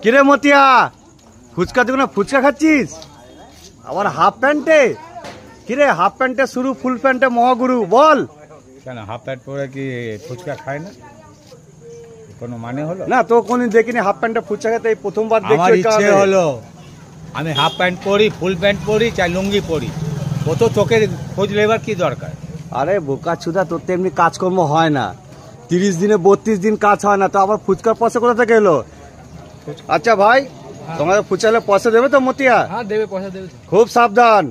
কিরে মতিয়া, ফুচকা দোকানে ফুচকা খাচ্ছিস? আবার হাফ প্যান্টে? কিরে হাফ প্যান্টে শুরু, ফুল প্যান্টে মহাগুরু, বল। কেন হাফ প্যান্ট পরে কি ফুচকা খায় না? কোনো মানে হলো না, তো কোনদিন দেখিনি হাফ প্যান্টে ফুচকা খেতে, এই প্রথমবার দেখছি। আমার ইচ্ছে হলো আমি হাফ প্যান্ট পরি, ফুল প্যান্ট পরি, চাই লুঙ্গি পরি। ও তো তোকে খোঁজ লেবার কি দরকার? আরে বোকা চুদা, তোর তো এমনি কাজকর্ম হয় না, 30 দিনে 32 দিন কাজ হয় না, তো আবার ফুচকার পয়সা কোথা থেকে এলো? আচ্ছা ভাই, তোমাদের ফুচকা পয়সা দেবে তো মতিয়া? হ্যাঁ দেবে, পয়সা দেবে। খুব সাবধান,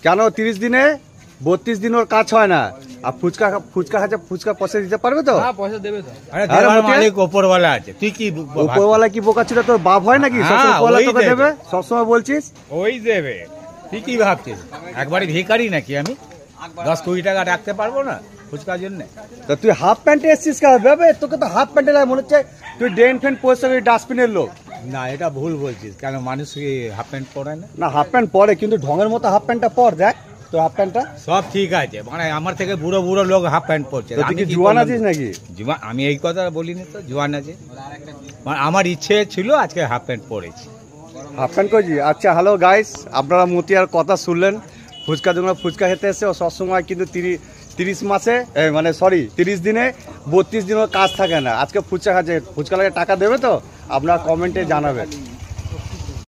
কেন 30 দিনে 32 দিন ওর কাজ হয় না। আর ফুচকা খাচ্ছে, ফুচকা পয়সা দিতে পারবে তো? হ্যাঁ পয়সা দেবে তো। আরে দেওয়ার মালিক ওপরওয়ালা আছে, তুই কি উপরওয়ালা কি বোকা ছিল? তোর বাপ হয় নাকি উপরওয়ালা তোকে দেবে? সবসময় বলছিস ওই দেবে। তুই কি ভাবছিস একবারে ভিখারি নাকি আমি? 10-20 টাকা রাখতে পারবো না ফুচকার জন্য? তা তুই হাফ প্যান্টে এসছিস কেন? তোকে তো হাফ প্যান্টে লাগে মনে হচ্ছে তুই ড্রেন ফ্যান পয়সা ডাস্টবিনের লোক। না, এটা ভুল বলছিস। কেন মানুষ কি হাফ প্যান্ট পরে না? না, হাফ প্যান্ট পরে, কিন্তু ঢঙের মতো হাফ প্যান্টটা পর। দেখ তো হাফ প্যান্টটা সব ঠিক আছে, মানে আমার থেকে বুড়ো বুড়ো লোক হাফ প্যান্ট পরছে। তুই কি জুয়ান আছিস নাকি? জুয়ান আমি এই কথা বলিনি তো, জুয়ান আছে। মানে আমার ইচ্ছে ছিল আজকে হাফ প্যান্ট পরেছি। হাফ প্যান্ট করেছি। আচ্ছা, হ্যালো গাইস, আপনারা মতিয়ার কথা শুনলেন। ফুচকা দোকানে ফুচকা খেতে এসে ও সবসময় কিন্তু 30 মাসে মানে 30 দিনে 32 দিনও কাজ থাকে না। আজকে ফুচকা খাচ্ছে, ফুচকা লাগে টাকা দেবে তো? আপনারা কমেন্টে জানাবেন।